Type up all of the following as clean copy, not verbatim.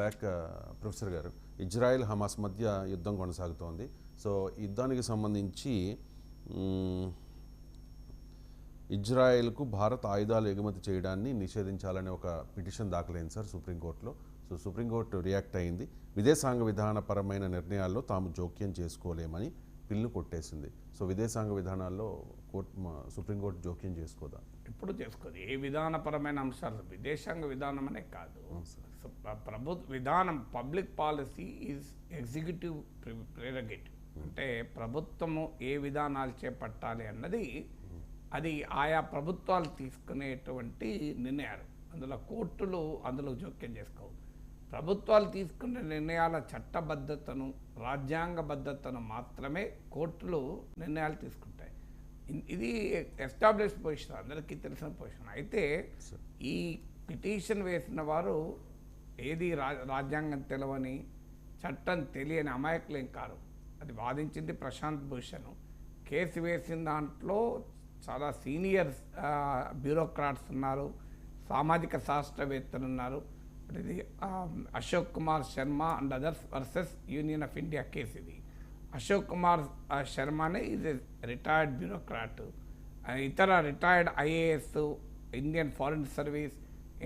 Back professor గారు. Israel Hamas మధ్య యుద్ధం కొనసాగుతోంది. సో యుద్ధానికి సంబంధించి ఇజ్రాయెల్కు భారత్ ఆయుధాలు ఎగుమతి చేయడాన్ని నిషేధించాలనే ఒక పిటిషన్ దాఖలైంది సార్ సుప్రీంకోర్టులో. సో సుప్రీంకోర్టు రియాక్ట్ అయింది. విదేశాంగ విధానపరమైన నిర్ణయాల్లో తాము జోక్యం చేసుకోలేమని పిల్లు కొట్టేసింది. సో విదేశాంగ విధానాల్లో సుప్రీంకోర్టు జోక్యం చేసుకోదా? ఇప్పుడు చేసుకోదు. ఏ విధానపరమైన అంశాలు విదేశాంగ విధానం అనే కాదు, ప్రభుత్వ విధానం public policy is executive prerogative. అంటే ప్రభుత్వము ఏ విధానాలు చేపట్టాలి అన్నది అది ఆయా ప్రభుత్వాలు తీసుకునేటువంటి నిర్ణయాలు. అందులో కోర్టులు అందులో జోక్యం చేసుకోవు. ప్రభుత్వాలు తీసుకునే నిర్ణయాల చట్టబద్ధతను, రాజ్యాంగబద్ధతను మాత్రమే కోర్టులు నిర్ణయాలు తీసుకుంటాయి. ఇది ఎస్టాబ్లిష్ పొజిషన్, అందరికీ తెలిసిన పొజిషన్. అయితే ఈ పిటిషన్ వేసిన వారు ఏది రాజ్యాంగం తెలవని, చట్టం తెలియని అమాయకులేం కారు. అది వాదించింది ప్రశాంత్ భూషణ్. కేసు వేసిన దాంట్లో చాలా సీనియర్ బ్యూరోక్రాట్స్ ఉన్నారు, సామాజిక శాస్త్రవేత్తలు ఉన్నారు. ఇది Ashok Kumar Sharma and others versus Union of India case. ఇది అశోక్ కుమార్ శర్మనే ఇది రిటైర్డ్ బ్యూరోక్రాట్. ఇతర retired IAS, Indian foreign service,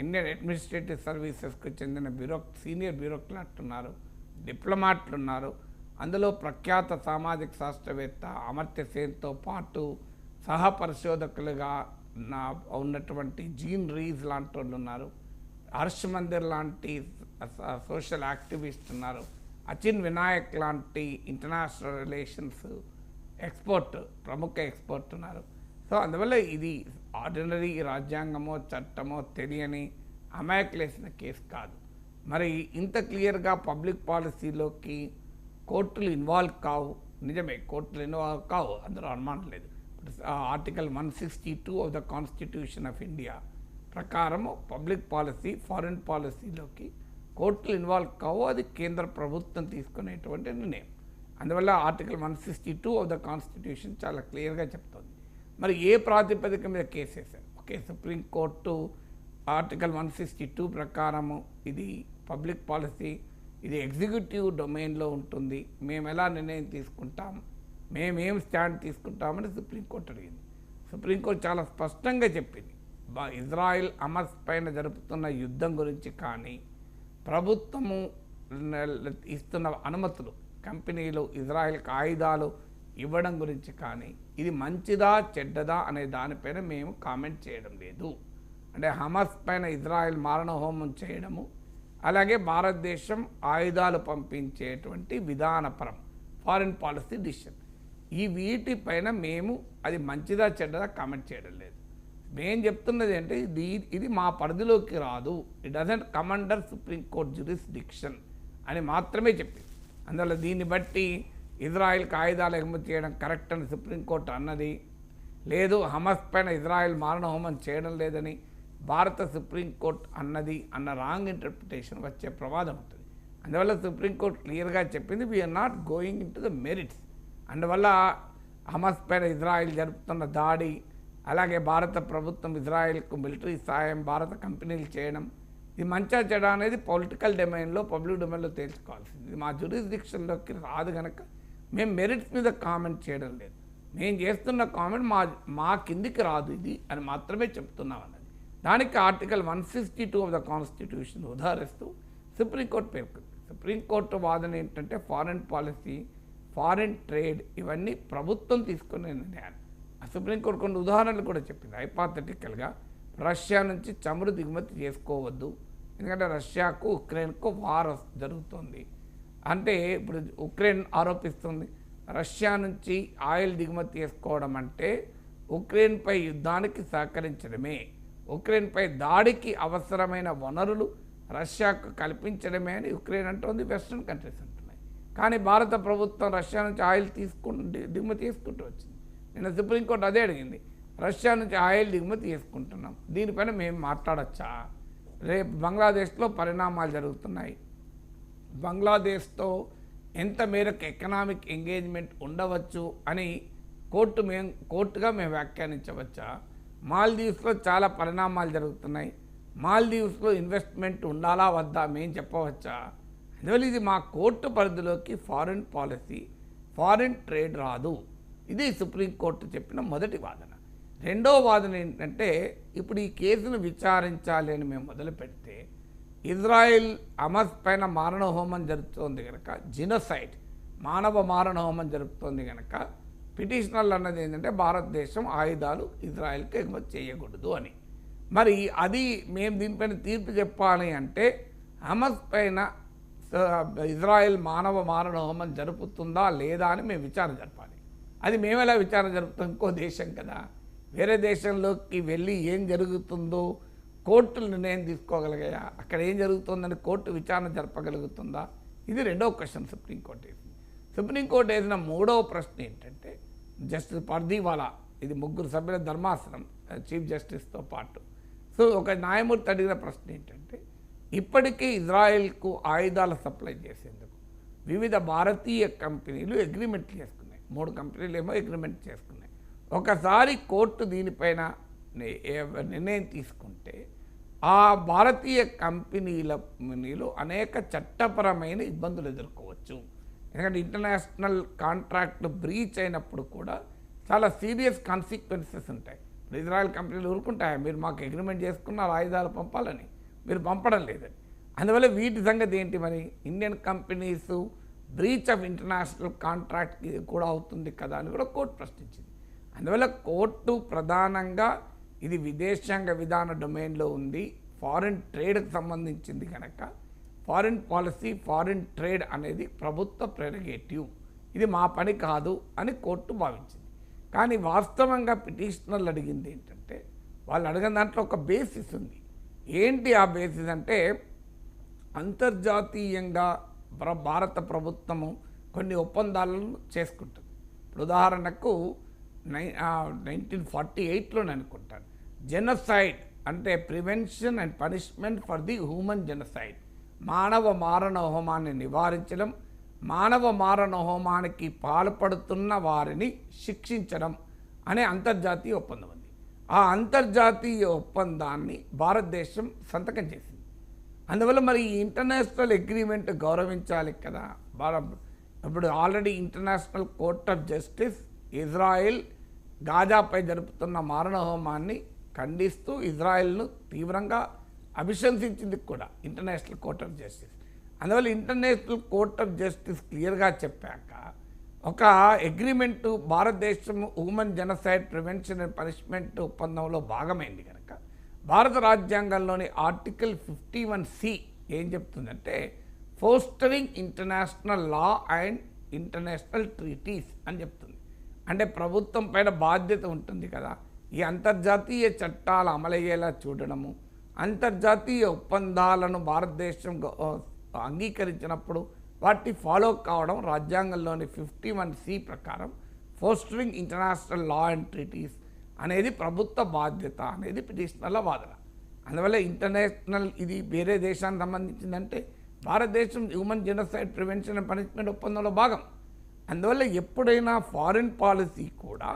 Indian administrative సర్వీసెస్కి చెందిన సీనియర్ బ్యూరోక్రాట్ ఉన్నారు, డిప్లొమాట్లు ఉన్నారు. అందులో ప్రఖ్యాత సామాజిక శాస్త్రవేత్త అమర్త్య సేన్తో పాటు సహపరిశోధకులుగా ఉన్నటువంటి జీన్ రీజ్ లాంటి వాళ్ళు ఉన్నారు, హర్ష్ మందిర్ లాంటి సోషల్ యాక్టివిస్ట్ ఉన్నారు, అచిన్ వినాయక్ లాంటి ఇంటర్నేషనల్ రిలేషన్స్ ఎక్స్పర్ట్, ప్రముఖ ఎక్స్పర్ట్ ఉన్నారు. సో అందువల్ల ఇది ఆర్డినరీ రాజ్యాంగమో చట్టమో తెలియని అమాయకులేసిన కేసు కాదు. మరి ఇంత క్లియర్గా పబ్లిక్ పాలసీలోకి కోర్టులు ఇన్వాల్వ్ కావు. నిజమే, కోర్టులు ఇన్వాల్వ్ కావు, అందులో అనుమానం లేదు. Article 162 of the constitution of India ప్రకారము పబ్లిక్ పాలసీ, ఫారిన్ పాలసీలోకి కోర్టులు ఇన్వాల్వ్ కావు. అది కేంద్ర ప్రభుత్వం తీసుకునేటువంటి నిర్ణయం. అందువల్ల ఆర్టికల్ 162 ఆఫ్ ద కాన్స్టిట్యూషన్ చాలా క్లియర్గా చెప్తుంది. మరి ఏ ప్రాతిపదిక మీద కేసు వేశారు? ఓకే, సుప్రీంకోర్టు ఆర్టికల్ 162 ప్రకారము ఇది పబ్లిక్ పాలసీ, ఇది ఎగ్జిక్యూటివ్ డొమైన్లో ఉంటుంది, మేము ఎలా నిర్ణయం తీసుకుంటాం, మేమేం స్టాండ్ తీసుకుంటామని సుప్రీంకోర్టు అడిగింది. సుప్రీంకోర్టు చాలా స్పష్టంగా చెప్పింది, ఇజ్రాయెల్ హమాస్ పైన జరుపుతున్న యుద్ధం గురించి కానీ, ప్రభుత్వము ఇస్తున్న అనుమతులు, కంపెనీలు ఇజ్రాయెల్కి ఆయుధాలు ఇవ్వడం గురించి కానీ, ఇది మంచిదా చెడ్డదా అనే దానిపైన మేము కామెంట్ చేయడం లేదు. అంటే హమాస్ పైన ఇజ్రాయెల్ మారణహోమం చేయడము, అలాగే భారతదేశం ఆయుధాలు పంపించేటువంటి విధానపరం ఫారిన్ పాలసీ డిసిషన్, ఈ వీటిపైన మేము అది మంచిదా చెడ్డదా కామెంట్ చేయడం లేదు. మేము చెప్తున్నది అంటే ఇది మా పరిధిలోకి రాదు, it doesn't come under supreme court jurisdiction అని మాత్రమే చెప్పింది. అందువల్ల దీన్ని బట్టి ఇజ్రాయెల్కి ఆయుధాలు ఎగుమతి చేయడం కరెక్ట్ అని సుప్రీంకోర్టు అన్నది లేదు, హమాస్ పైన ఇజ్రాయెల్ మారణహోమం చేయడం లేదని భారత సుప్రీంకోర్టు అన్నది అన్న రాంగ్ ఇంటర్ప్రిటేషన్ వచ్చే ప్రమాదం ఉంటుంది. అందువల్ల సుప్రీంకోర్టు క్లియర్గా చెప్పింది, we are not going into the merits. అందువల్ల హమాస్ పైన ఇజ్రాయెల్ జరుపుతున్న దాడి, అలాగే భారత ప్రభుత్వం ఇజ్రాయెల్కు మిలిటరీ సాయం భారత కంపెనీలు చేయడం, ఇది మంచా చెడ అనేది పొలిటికల్ డొమైన్లో, పబ్లిక్ డొమైన్లో తేల్చుకోవాల్సింది. ఇది మా జ్యూరిస్డిక్షన్లోకి రాదు కనుక మేము మెరిట్స్ మీద కామెంట్ చేయడం లేదు. మేము చేస్తున్న కామెంట్ మా కిందికి రాదు ఇది అని మాత్రమే చెప్తున్నాం అన్నది. దానికి ఆర్టికల్ 162 ఆఫ్ ద కాన్స్టిట్యూషన్ ఉదాహరిస్తూ సుప్రీంకోర్టు పేర్కొంది. సుప్రీంకోర్టు వాదన ఏంటంటే ఫారిన్ పాలసీ, ఫారిన్ ట్రేడ్ ఇవన్నీ ప్రభుత్వం తీసుకునే నిర్ణయాలు. సుప్రీంకోర్టు కొన్ని ఉదాహరణలు కూడా చెప్పింది. హైపాథెటికల్గా రష్యా నుంచి చమురు దిగుమతి చేసుకోవద్దు, ఎందుకంటే రష్యాకు ఉక్రెయిన్కు వార్ జరుగుతుంది. అంటే ఇప్పుడు ఉక్రెయిన్ ఆరోపిస్తుంది రష్యా నుంచి ఆయిల్ దిగుమతి చేసుకోవడం అంటే ఉక్రెయిన్పై యుద్ధానికి సహకరించడమే, ఉక్రెయిన్పై దాడికి అవసరమైన వనరులు రష్యాకు కల్పించడమే అని ఉక్రెయిన్ అంటోంది, వెస్ట్రన్ కంట్రీస్ అంటున్నాయి. కానీ భారత ప్రభుత్వం రష్యా నుంచి ఆయిల్ దిగుమతి చేసుకుంటూ వచ్చింది. నిన్న సుప్రీంకోర్టు అదే అడిగింది, రష్యా నుంచి ఆయిల్ దిగుమతి చేసుకుంటున్నాం, దీనిపైన మేము మాట్లాడచ్చా? రేపు బంగ్లాదేశ్లో పరిణామాలు జరుగుతున్నాయి, బంగ్లాదేశ్తో ఎంత మేరకు ఎకనామిక్ ఎంగేజ్మెంట్ ఉండవచ్చు అని కోర్టుగా మేము వ్యాఖ్యానించవచ్చా? మాల్దీవ్స్లో చాలా పరిణామాలు జరుగుతున్నాయి, మాల్దీవ్స్లో ఇన్వెస్ట్మెంట్ ఉండాలా వద్దా మేము చెప్పవచ్చా? అందువల్ల ఇది మా కోర్టు పరిధిలోకి ఫారిన్ పాలసీ, ఫారిన్ ట్రేడ్ రాదు. ఇది సుప్రీంకోర్టు చెప్పిన మొదటి వాదన. రెండో వాదన ఏంటంటే, ఇప్పుడు ఈ కేసును విచారించాలి అని మేము మొదలు పెడితే ఇజ్రాయెల్ హమాస్ పైన మారణహోమం జరుపుతోంది కనుక, జినోసైడ్ మానవ మారణహోమం జరుపుతోంది కనుక పిటిషనర్లు అన్నది ఏంటంటే భారతదేశం ఆయుధాలు ఇజ్రాయెల్కి ఎగుమతి చేయకూడదు అని. మరి అది మేము దీనిపైన తీర్పు చెప్పాలి అంటే హమాస్ పైన ఇజ్రాయెల్ మానవ మారణహోమం జరుపుతుందా లేదా అని మేము విచారణ జరపాలి. అది మేము ఎలా విచారణ జరుపుతాం? ఇంకో దేశం కదా. వేరే దేశంలోకి వెళ్ళి ఏం జరుగుతుందో కోర్టులు నిర్ణయం తీసుకోగలిగాయా? అక్కడ ఏం జరుగుతుందని కోర్టు విచారణ జరపగలుగుతుందా? ఇది రెండవ క్వశ్చన్ సుప్రీంకోర్టు వేసింది. సుప్రీంకోర్టు వేసిన మూడవ ప్రశ్న ఏంటంటే, జస్టిస్ పర్దీవాలా, ఇది 3 సభ్యుల ధర్మాసనం చీఫ్ జస్టిస్తో పాటు. సో ఒక న్యాయమూర్తి అడిగిన ప్రశ్న ఏంటంటే, ఇప్పటికే ఇజ్రాయెల్కు ఆయుధాల సప్లై చేసేందుకు వివిధ భారతీయ కంపెనీలు అగ్రిమెంట్ చేసుకున్నాయి. 3 కంపెనీలు ఏమో అగ్రిమెంట్ చేసుకున్నాయి. ఒకసారి కోర్టు దీనిపైన నిర్ణయం తీసుకుంటే ఆ భారతీయ కంపెనీలు అనేక చట్టపరమైన ఇబ్బందులు ఎదుర్కోవచ్చు. ఎందుకంటే ఇంటర్నేషనల్ కాంట్రాక్ట్ బ్రీచ్ అయినప్పుడు కూడా చాలా సీరియస్ కాన్సిక్వెన్సెస్ ఉంటాయి. ఇప్పుడు ఇజ్రాయెల్ కంపెనీలు ఊరుకుంటాయి, మీరు మాకు అగ్రిమెంట్ చేసుకున్నారు ఆయుధాలు పంపాలని, మీరు పంపడం లేదని. అందువల్ల వీటి సంగతి ఏంటి? మరి Indian companies breach of international contract కూడా అవుతుంది కదా అని కూడా కోర్టు ప్రశ్నించింది. అందువల్ల కోర్టు ప్రధానంగా ఇది విదేశాంగ విధాన డొమైన్లో ఉంది, ఫారిన్ ట్రేడ్కి సంబంధించింది కనుక ఫారిన్ పాలసీ, ఫారిన్ ట్రేడ్ అనేది ప్రభుత్వ ప్రెరగేటివ్, ఇది మా పని కాదు అని కోర్టు భావించింది. కానీ వాస్తవంగా పిటిషనర్లు అడిగింది ఏంటంటే, వాళ్ళు అడిగిన దాంట్లో ఒక బేసిస్ ఉంది. ఏంటి ఆ బేసిస్ అంటే, అంతర్జాతీయంగా భారత ప్రభుత్వము కొన్ని ఒప్పందాలను చేసుకుంటుంది. ఇప్పుడు ఉదాహరణకు 1948లో అనుకుంటాను, జెనోసైడ్ అంటే prevention and punishment for the human genocide, మానవ మారణహోమాన్ని నివారించడం, మానవ మారణహోమానికి పాల్పడుతున్న వారిని శిక్షించడం అనే అంతర్జాతీయ ఒప్పందం ఉంది. ఆ అంతర్జాతీయ ఒప్పందాన్ని భారతదేశం సంతకం చేసింది. అందువల్ల మరి ఈ ఇంటర్నేషనల్ అగ్రిమెంట్ గౌరవించాలి కదా. ఇప్పుడు already international court of justice Israel గాజాపై జరుపుతున్న మారణహోమాన్ని ఖండిస్తూ ఇజ్రాయెల్ను తీవ్రంగా అభిశంసించింది కూడా ఇంటర్నేషనల్ కోర్ట్ ఆఫ్ జస్టిస్. అందువల్ల ఇంటర్నేషనల్ కోర్ట్ ఆఫ్ జస్టిస్ క్లియర్గా చెప్పాక ఒక అగ్రిమెంటు భారతదేశం human genocide prevention and punishment ఒప్పందంలో భాగమైంది కనుక భారత రాజ్యాంగంలోని ఆర్టికల్ 51C ఏం చెప్తుందంటే, fostering international law and international treaties అని చెప్తుంది. అంటే ప్రభుత్వం పైన బాధ్యత ఉంటుంది కదా, ఈ అంతర్జాతీయ చట్టాలు అమలయ్యేలా చూడడము, అంతర్జాతీయ ఒప్పందాలను భారతదేశం అంగీకరించినప్పుడు వాటిని ఫాలో కావడం రాజ్యాంగంలోని 51C ప్రకారం fostering international law and treaties అనేది ప్రభుత్వ బాధ్యత అనేది పిటిషనర్ల వాదన. అందువల్ల ఇంటర్నేషనల్ ఇది వేరే దేశానికి సంబంధించిందంటే భారతదేశం human genocide prevention and punishment ఒప్పందంలో భాగం. అందువల్ల ఎప్పుడైనా ఫారిన్ పాలసీ కూడా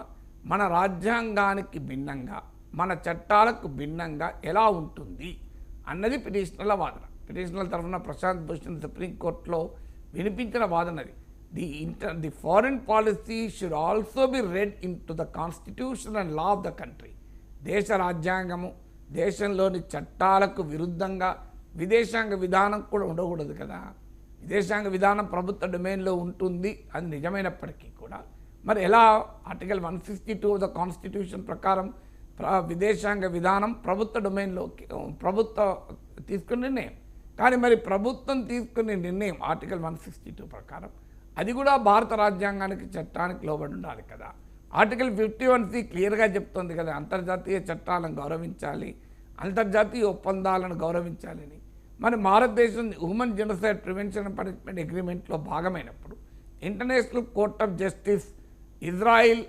మన రాజ్యాంగానికి భిన్నంగా, మన చట్టాలకు భిన్నంగా ఎలా ఉంటుంది అన్నది పిటిషనర్ల వాదన. పిటిషనర్ల తరఫున ప్రశాంత్ భూషణ్ సుప్రీంకోర్టులో వినిపించిన వాదనది. The foreign policy should also be read into the constitution and law of the country. దేశ రాజ్యాంగము, దేశంలోని చట్టాలకు విరుద్ధంగా విదేశాంగ విధానం కూడా ఉండకూడదు కదా. విదేశాంగ విధానం ప్రభుత్వ డొమైన్లో ఉంటుంది అది నిజమైనప్పటికీ కూడా మరి ఎలా ఆర్టికల్ 162 ఆఫ్ ద కాన్స్టిట్యూషన్ ప్రకారం విదేశాంగ విధానం ప్రభుత్వ డొమైన్లోకి ప్రభుత్వం తీసుకునే నిర్ణయం. కానీ మరి ప్రభుత్వం తీసుకునే నిర్ణయం ఆర్టికల్ 162 ప్రకారం అది కూడా భారత రాజ్యాంగానికి చట్టానికి లోబడి ఉండాలి కదా. ఆర్టికల్ 51C క్లియర్గా చెప్తుంది కదా, అంతర్జాతీయ చట్టాలను గౌరవించాలి, అంతర్జాతీయ ఒప్పందాలను గౌరవించాలని. మరి భారతదేశం human genocide prevention and punishment అగ్రిమెంట్లో భాగమైనప్పుడు international court of justice Israel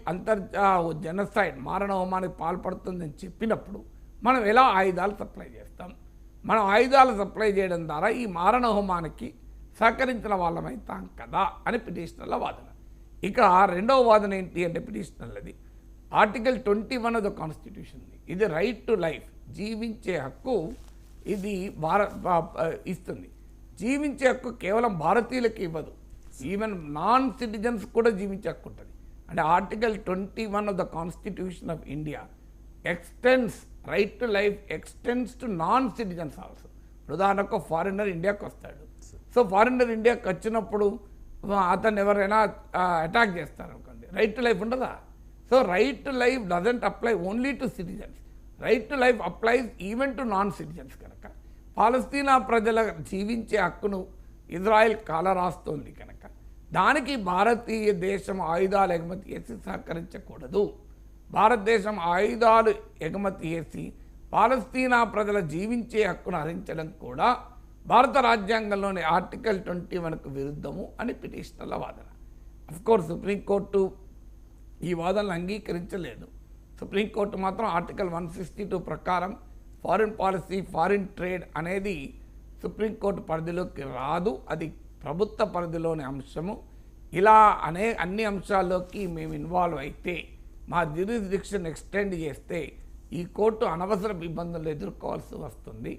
genocide మారణహోమానికి పాల్పడుతుందని చెప్పినప్పుడు మనం ఎలా ఆయుధాలు సప్లై చేస్తాం? మనం ఆయుధాలు సప్లై చేయడం ద్వారా ఈ మారణహోమానికి సహకరించిన వాళ్ళమవుతాం కదా అని పిటిషనర్ల వాదన. ఇక రెండవ వాదన ఏంటి అంటే పిటిషనర్లది ఆర్టికల్ 21 ఆఫ్ ద కాన్స్టిట్యూషన్. ఇది రైట్ టు లైఫ్, జీవించే హక్కు ఇది ఇస్తుంది. జీవించే హక్కు కేవలం భారతీయులకి ఇవ్వదు, ఈవెన్ నాన్ సిటిజన్స్ కూడా జీవించే హక్కు ఉంటుంది. అంటే article 21 of the constitution of India extends right to life extends to non citizens also. ఉదాహరణకు ఫారినర్ ఇండియాకి వస్తాడు, సో ఫారినర్ ఇండియాకి వచ్చినప్పుడు అతను ఎవరైనా అటాక్ చేస్తారు అనుకోండి, రైట్ టు లైఫ్ ఉండదా? So right to life doesn't apply only to citizens, right to life applies even to non citizens. కనుక పాలస్తీనా ప్రజల జీవించే హక్కును ఇజ్రాయెల్ కాలరాస్తోంది కనుక దానికి భారతీయ దేశం ఆయుధాలు ఎగుమతి చేసి సహకరించకూడదు. భారతదేశం ఆయుధాలు ఎగుమతి చేసి పాలస్తీనా ప్రజల జీవించే హక్కును హరించడం కూడా భారత రాజ్యాంగంలోని ఆర్టికల్ 21కు విరుద్ధము అని పిటిషనర్ల వాదన. అఫ్కోర్స్ సుప్రీంకోర్టు ఈ వాదనలు అంగీకరించలేదు. సుప్రీంకోర్టు మాత్రం ఆర్టికల్ 162 ప్రకారం ఫారిన్ పాలసీ, ఫారిన్ ట్రేడ్ అనేది సుప్రీంకోర్టు పరిధిలోకి రాదు, అది ప్రభుత్వ పరిధిలోని అంశము. ఇలా అన్ని అంశాల్లోకి మేము ఇన్వాల్వ్ అయితే, మా జ్యూరిస్డిక్షన్ ఎక్స్టెండ్ చేస్తే ఈ కోర్టు అనవసర ఇబ్బందులు ఎదుర్కోవాల్సి వస్తుంది.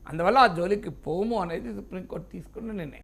అందువల్ల ఆ జోలికి పోము అనేది సుప్రీంకోర్టు తీసుకున్న నిర్ణయం.